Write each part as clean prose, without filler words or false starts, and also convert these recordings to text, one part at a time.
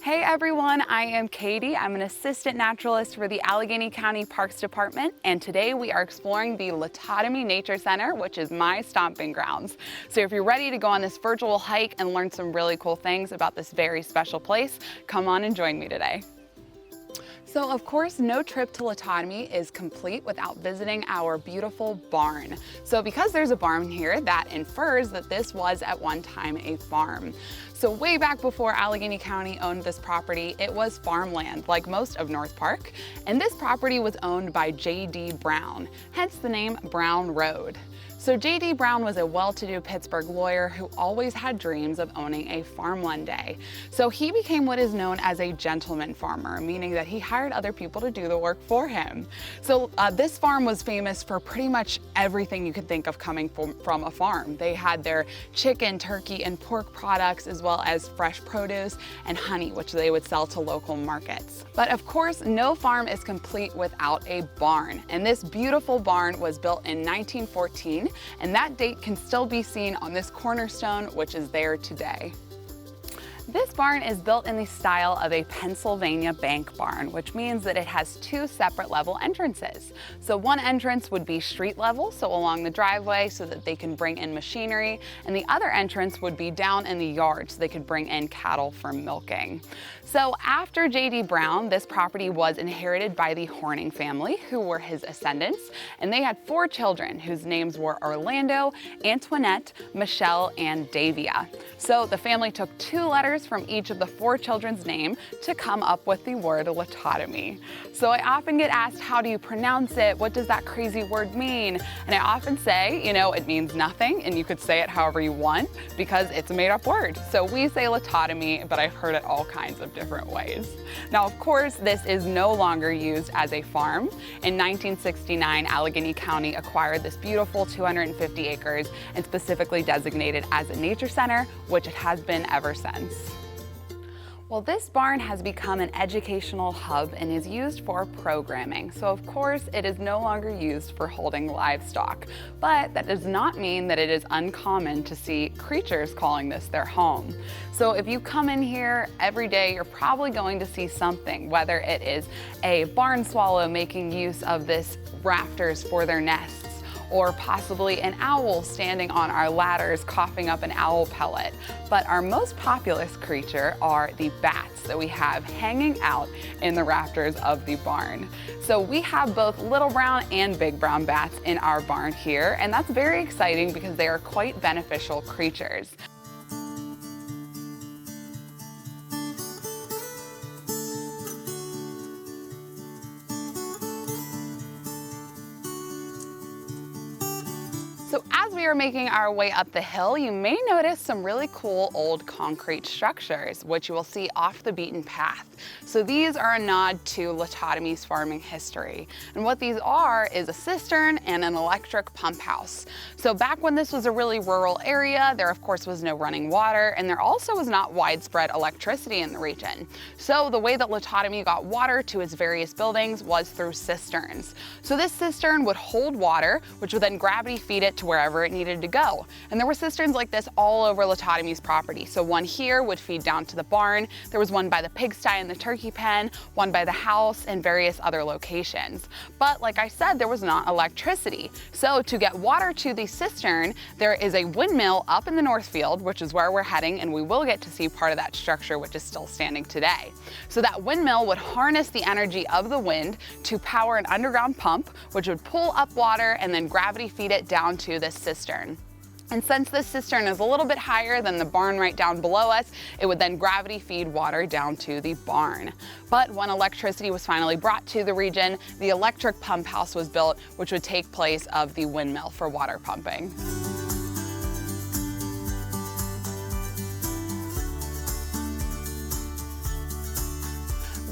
Hey everyone, I am Katie. I'm an assistant naturalist for the Allegheny County Parks Department, and today we are exploring the Latodami Nature Center, which is my stomping grounds. So if you're ready to go on this virtual hike and learn some really cool things about this very special place, come on and join me today. So of course, no trip to Latodami is complete without visiting our beautiful barn. So because there's a barn here, that infers that this was at one time a farm. So way back before Allegheny County owned this property, it was farmland, like most of North Park. And this property was owned by J.D. Brown, hence the name Brown Road. So J.D. Brown was a well-to-do Pittsburgh lawyer who always had dreams of owning a farm one day. So he became what is known as a gentleman farmer, meaning that he hired other people to do the work for him. So this farm was famous for pretty much everything you could think of coming from a farm. They had their chicken, turkey, and pork products, as well as fresh produce and honey, which they would sell to local markets. But of course, no farm is complete without a barn. And this beautiful barn was built in 1914. And that date can still be seen on this cornerstone, which is there today. This barn is built in the style of a Pennsylvania bank barn, which means that it has two separate level entrances. So one entrance would be street level, so along the driveway so that they can bring in machinery, and the other entrance would be down in the yard so they could bring in cattle for milking. So after J.D. Brown, this property was inherited by the Horning family, who were his ascendants, and they had 4 children whose names were Orlando, Antoinette, Michelle, and Davia. So the family took 2 letters from each of the 4 children's name to come up with the word Latodami. So I often get asked, how do you pronounce it? What does that crazy word mean? And I often say, it means nothing, and you could say it however you want because it's a made-up word. So we say Latodami, but I've heard it all kinds of different ways. Now, of course, this is no longer used as a farm. In 1969, Allegheny County acquired this beautiful 250 acres and specifically designated as a nature center, which it has been ever since. Well, this barn has become an educational hub and is used for programming. So of course, it is no longer used for holding livestock, but that does not mean that it is uncommon to see creatures calling this their home. So if you come in here every day, you're probably going to see something, whether it is a barn swallow making use of this rafters for their nests, or possibly an owl standing on our ladders coughing up an owl pellet. But our most populous creature are the bats that we have hanging out in the rafters of the barn. So we have both little brown and big brown bats in our barn here, and that's very exciting because they are quite beneficial creatures. So as we are making our way up the hill, you may notice some really cool old concrete structures, which you will see off the beaten path. So these are a nod to Latodami's farming history. And what these are is a cistern and an electric pump house. So back when this was a really rural area, there of course was no running water, and there also was not widespread electricity in the region. So the way that Latodami got water to its various buildings was through cisterns. So this cistern would hold water, which would then gravity feed it to wherever it needed to go. And there were cisterns like this all over Latodami's property. So one here would feed down to the barn. There was one by the pigsty and the turkey pen, one by the house, and various other locations. But like I said, there was not electricity. So to get water to the cistern, there is a windmill up in the north field, which is where we're heading, and we will get to see part of that structure, which is still standing today. So that windmill would harness the energy of the wind to power an underground pump, which would pull up water and then gravity feed it down to this cistern. And since this cistern is a little bit higher than the barn right down below us, it would then gravity feed water down to the barn. But when electricity was finally brought to the region, the electric pump house was built, which would take place of the windmill for water pumping.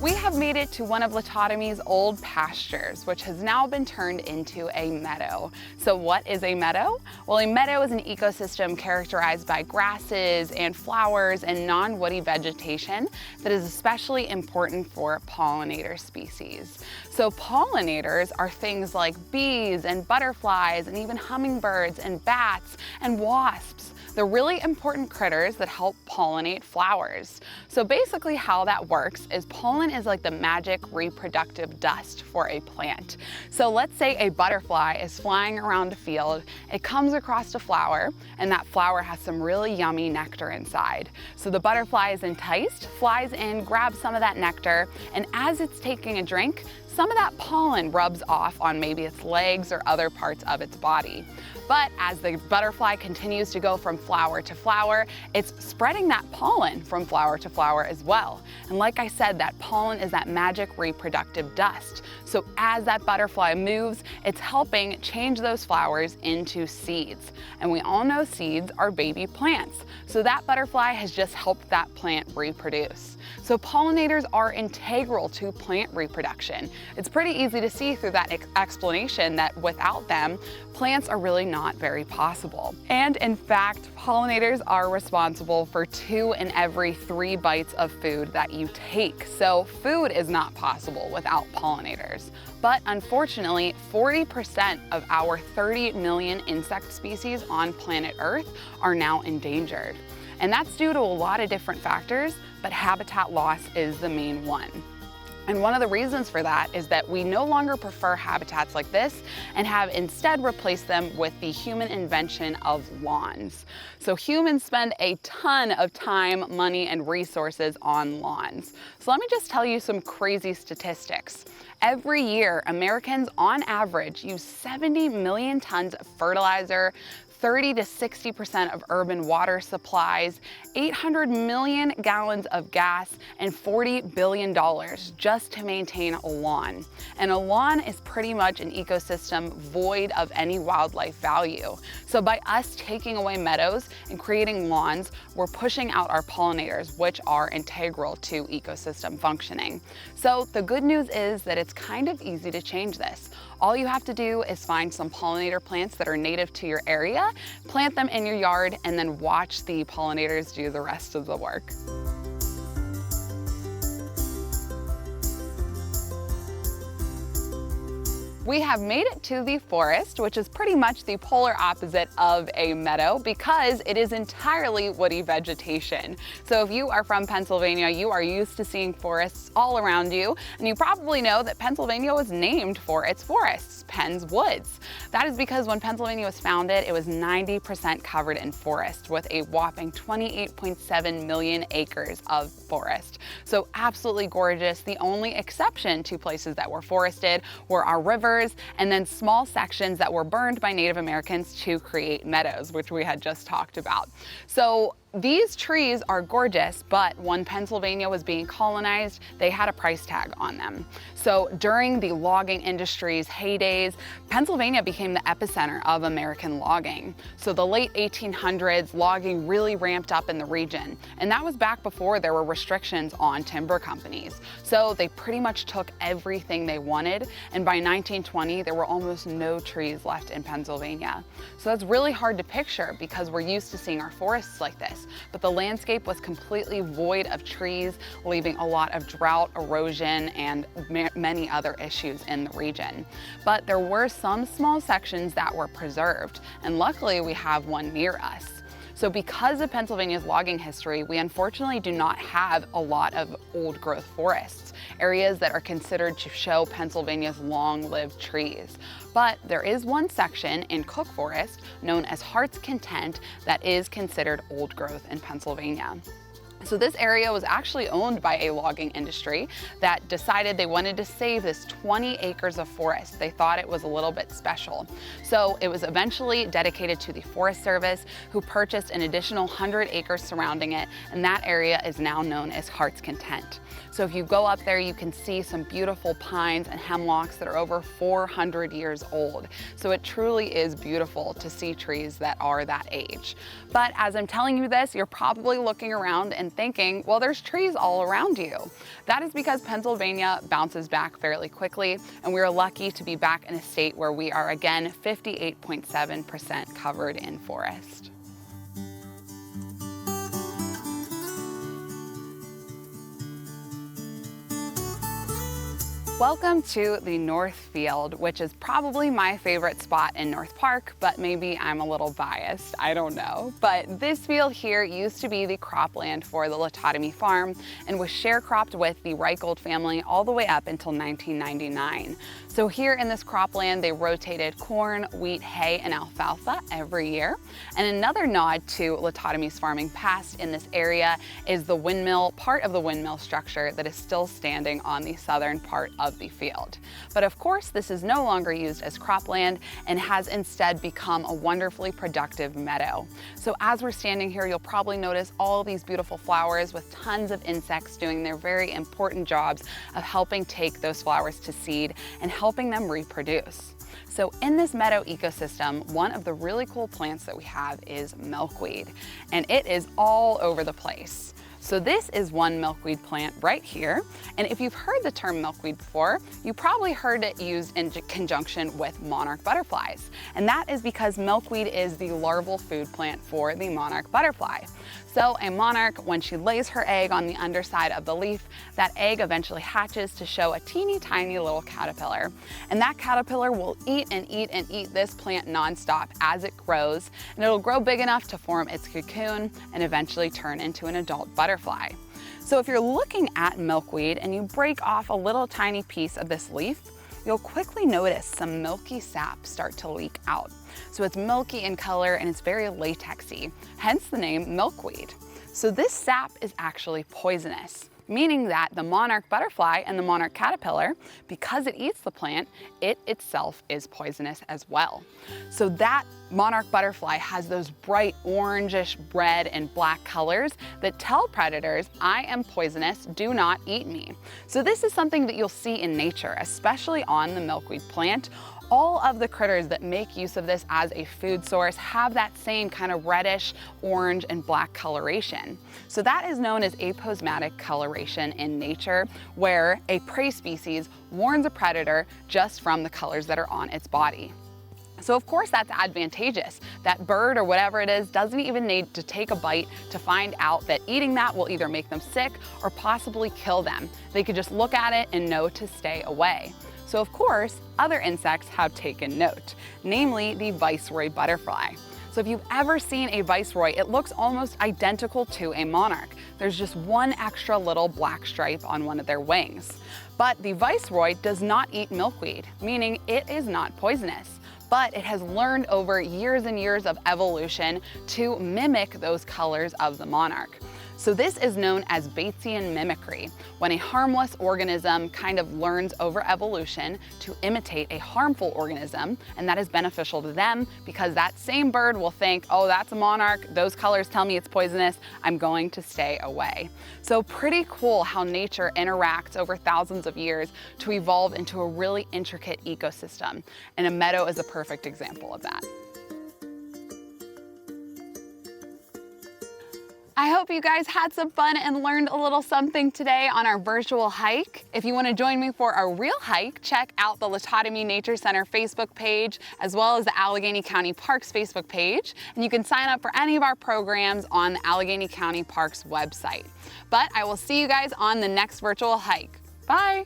We have made it to one of Latodami's old pastures, which has now been turned into a meadow. So what is a meadow? Well, a meadow is an ecosystem characterized by grasses and flowers and non-woody vegetation that is especially important for pollinator species. So pollinators are things like bees and butterflies and even hummingbirds and bats and wasps. the really important critters that help pollinate flowers. So basically how that works is pollen is like the magic reproductive dust for a plant. So let's say a butterfly is flying around a field, it comes across a flower, and that flower has some really yummy nectar inside. So the butterfly is enticed, flies in, grabs some of that nectar, and as it's taking a drink, some of that pollen rubs off on maybe its legs or other parts of its body. But as the butterfly continues to go from flower to flower, it's spreading that pollen from flower to flower as well. And like I said, that pollen is that magic reproductive dust. So as that butterfly moves, it's helping change those flowers into seeds. And we all know seeds are baby plants. So that butterfly has just helped that plant reproduce. So pollinators are integral to plant reproduction. It's pretty easy to see through that explanation that without them, plants are really not very possible. And in fact, pollinators are responsible for 2 in every 3 bites of food that you take. So food is not possible without pollinators. But unfortunately, 40% of our 30 million insect species on planet Earth are now endangered. And that's due to a lot of different factors, but habitat loss is the main one. And one of the reasons for that is that we no longer prefer habitats like this and have instead replaced them with the human invention of lawns. So humans spend a ton of time, money, and resources on lawns. So let me just tell you some crazy statistics. Every year, Americans on average use 70 million tons of fertilizer, 30 to 60% of urban water supplies, 800 million gallons of gas, and $40 billion just to maintain a lawn. And a lawn is pretty much an ecosystem void of any wildlife value. So by us taking away meadows and creating lawns, we're pushing out our pollinators, which are integral to ecosystem functioning. So the good news is that it's kind of easy to change this. All you have to do is find some pollinator plants that are native to your area, plant them in your yard, and then watch the pollinators do the rest of the work. We have made it to the forest, which is pretty much the polar opposite of a meadow because it is entirely woody vegetation. So if you are from Pennsylvania, you are used to seeing forests all around you, and you probably know that Pennsylvania was named for its forests, Penn's Woods. That is because when Pennsylvania was founded, it was 90% covered in forest with a whopping 28.7 million acres of forest. So absolutely gorgeous. The only exception to places that were forested were our rivers and then small sections that were burned by Native Americans to create meadows, which we had just talked about. So these trees are gorgeous, but when Pennsylvania was being colonized, they had a price tag on them. So during the logging industry's heydays, Pennsylvania became the epicenter of American logging. So the late 1800s, logging really ramped up in the region. And that was back before there were restrictions on timber companies. So they pretty much took everything they wanted. And by 1920, there were almost no trees left in Pennsylvania. So that's really hard to picture because we're used to seeing our forests like this. But the landscape was completely void of trees, leaving a lot of drought, erosion, and many other issues in the region. But there were some small sections that were preserved, and luckily we have one near us. So because of Pennsylvania's logging history, we unfortunately do not have a lot of old growth forests, areas that are considered to show Pennsylvania's long-lived trees. But there is one section in Cook Forest known as Heart's Content that is considered old growth in Pennsylvania. So this area was actually owned by a logging industry that decided they wanted to save this 20 acres of forest. They thought it was a little bit special. So it was eventually dedicated to the Forest Service, who purchased an additional 100 acres surrounding it, and that area is now known as Heart's Content. So if you go up there, you can see some beautiful pines and hemlocks that are over 400 years old. So it truly is beautiful to see trees that are that age. But as I'm telling you this, you're probably looking around and thinking, well, there's trees all around you. That is because Pennsylvania bounces back fairly quickly, and we are lucky to be back in a state where we are again 58.7% covered in forest. Welcome to the North Field, which is probably my favorite spot in North Park, but maybe I'm a little biased, I don't know. But this field here used to be the cropland for the Latodami farm and was sharecropped with the Reichold family all the way up until 1999. So here in this cropland, they rotated corn, wheat, hay, and alfalfa every year. And another nod to Latodami's farming past in this area is the windmill, part of the windmill structure that is still standing on the southern part of the field. But of course, this is no longer used as cropland and has instead become a wonderfully productive meadow. So as we're standing here, you'll probably notice all these beautiful flowers with tons of insects doing their very important jobs of helping take those flowers to seed and helping them reproduce. So in this meadow ecosystem, one of the really cool plants that we have is milkweed, and it is all over the place. So this is one milkweed plant right here. And if you've heard the term milkweed before, you probably heard it used in conjunction with monarch butterflies. And that is because milkweed is the larval food plant for the monarch butterfly. So a monarch, when she lays her egg on the underside of the leaf, that egg eventually hatches to show a teeny tiny little caterpillar. And that caterpillar will eat and eat and eat this plant nonstop as it grows, and it'll grow big enough to form its cocoon and eventually turn into an adult butterfly. So if you're looking at milkweed and you break off a little tiny piece of this leaf, you'll quickly notice some milky sap start to leak out. So it's milky in color and it's very latexy, hence the name milkweed. So this sap is actually poisonous, meaning that the monarch butterfly and the monarch caterpillar, because it eats the plant, it itself is poisonous as well. So that monarch butterfly has those bright orangish red and black colors that tell predators, I am poisonous, do not eat me. So this is something that you'll see in nature, especially on the milkweed plant. All of the critters that make use of this as a food source have that same kind of reddish, orange, and black coloration. So that is known as aposematic coloration in nature, where a prey species warns a predator just from the colors that are on its body. So of course that's advantageous. That bird or whatever it is doesn't even need to take a bite to find out that eating that will either make them sick or possibly kill them. They could just look at it and know to stay away. So of course, other insects have taken note, namely the viceroy butterfly. So if you've ever seen a viceroy, it looks almost identical to a monarch. There's just one extra little black stripe on one of their wings. But the viceroy does not eat milkweed, meaning it is not poisonous. But it has learned over years and years of evolution to mimic those colors of the monarch. So this is known as Batesian mimicry, when a harmless organism kind of learns over evolution to imitate a harmful organism, and that is beneficial to them because that same bird will think, oh, that's a monarch, those colors tell me it's poisonous, I'm going to stay away. So pretty cool how nature interacts over thousands of years to evolve into a really intricate ecosystem, and a meadow is a perfect example of that. I hope you guys had some fun and learned a little something today on our virtual hike. If you want to join me for a real hike, check out the Latodami Nature Center Facebook page, as well as the Allegheny County Parks Facebook page. And you can sign up for any of our programs on the Allegheny County Parks website. But I will see you guys on the next virtual hike. Bye.